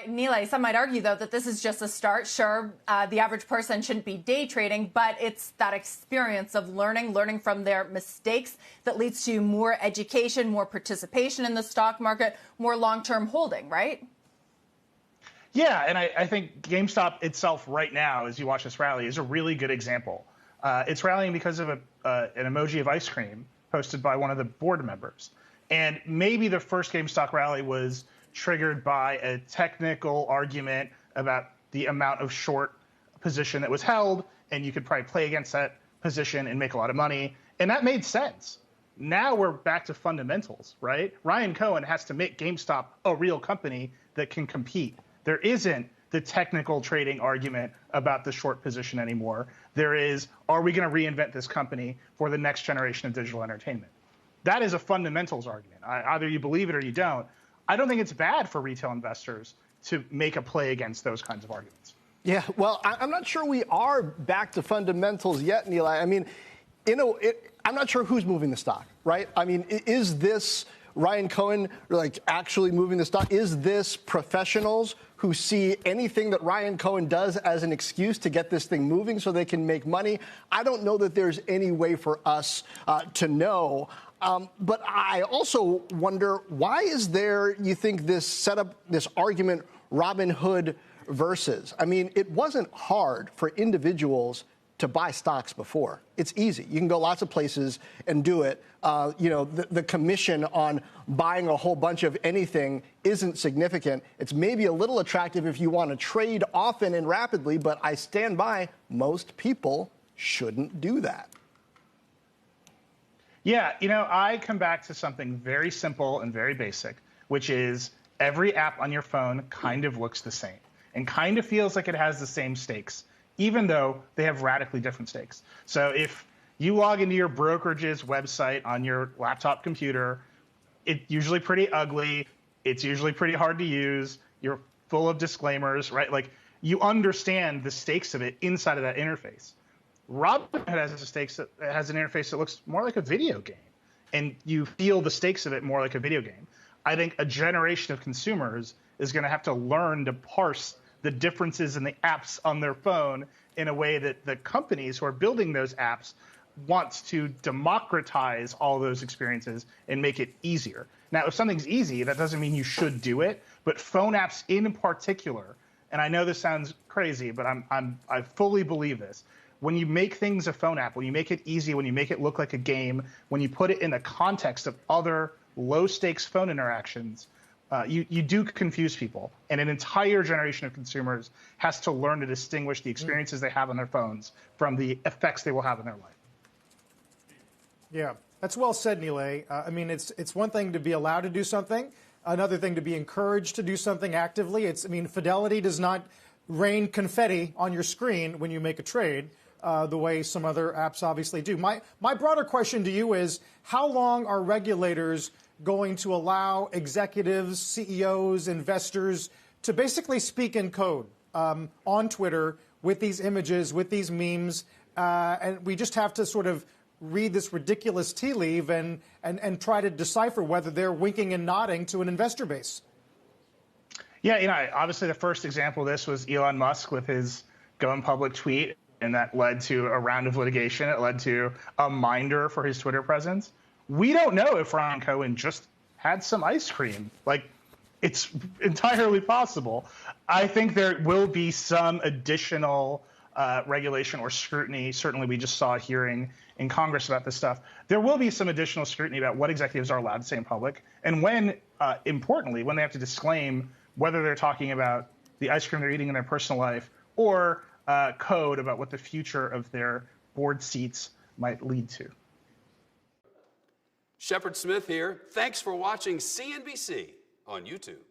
Nilay, some might argue, though, that this is just a start. Sure, the average person shouldn't be day trading, but it's that experience of learning from their mistakes that leads to more education, more participation in the stock market, more long-term holding, right? Yeah, and I think GameStop itself right now, as you watch this rally, is a really good example. It's rallying because of an emoji of ice cream posted by one of the board members. And maybe the first GameStop rally was triggered by a technical argument about the amount of short position that was held, and you could probably play against that position and make a lot of money. And that made sense. Now we're back to fundamentals, right? Ryan Cohen has to make GameStop a real company that can compete. There isn't the technical trading argument about the short position anymore. There is, are we going to reinvent this company for the next generation of digital entertainment? That is a fundamentals argument. Either you believe it or you don't. I don't think it's bad for retail investors to make a play against those kinds of arguments. Yeah, well, I'm not sure we are back to fundamentals yet, Nilay. I mean, I'm not sure who's moving the stock, right? I mean, is this Ryan Cohen like actually moving the stock? Is this professionals who see anything that Ryan Cohen does as an excuse to get this thing moving so they can make money? I don't know that there's any way for us to know. But I also wonder, why is there, you think, this setup, this argument, Robin Hood versus? I mean, it wasn't hard for individuals to buy stocks before. It's easy. You can go lots of places and do it. The commission on buying a whole bunch of anything isn't significant. It's maybe a little attractive if you want to trade often and rapidly, but I stand by, most people shouldn't do that. Yeah, I come back to something very simple and very basic, which is every app on your phone kind of looks the same and kind of feels like it has the same stakes, even though they have radically different stakes. So if you log into your brokerage's website on your laptop computer, it's usually pretty ugly. It's usually pretty hard to use. You're full of disclaimers, right? Like, you understand the stakes of it inside of that interface. Robinhood has an interface that looks more like a video game, and you feel the stakes of it more like a video game. I think a generation of consumers is going to have to learn to parse the differences in the apps on their phone in a way that the companies who are building those apps wants to democratize all those experiences and make it easier. Now, if something's easy, that doesn't mean you should do it, but phone apps in particular, and I know this sounds crazy, but I fully believe this. When you make things a phone app, when you make it easy, when you make it look like a game, when you put it in the context of other low-stakes phone interactions, you do confuse people. And an entire generation of consumers has to learn to distinguish the experiences they have on their phones from the effects they will have in their life. Yeah, that's well said, Nilay. I mean, it's one thing to be allowed to do something, another thing to be encouraged to do something actively. Fidelity does not rain confetti on your screen when you make a trade. The way some other apps obviously do. My broader question to you is, how long are regulators going to allow executives, CEOs, investors to basically speak in code on Twitter with these images, with these memes, and we just have to sort of read this ridiculous tea leaf and try to decipher whether they're winking and nodding to an investor base? Yeah, obviously the first example of this was Elon Musk with his going public tweet, and that led to a round of litigation. It led to a minder for his Twitter presence. We don't know if Ryan Cohen just had some ice cream. Like, it's entirely possible. I think there will be some additional regulation or scrutiny. Certainly, we just saw a hearing in Congress about this stuff. There will be some additional scrutiny about what executives are allowed to say in public, and when, importantly, when they have to disclaim whether they're talking about the ice cream they're eating in their personal life or code about what the future of their board seats might lead to. Shepard Smith here. Thanks for watching CNBC on YouTube.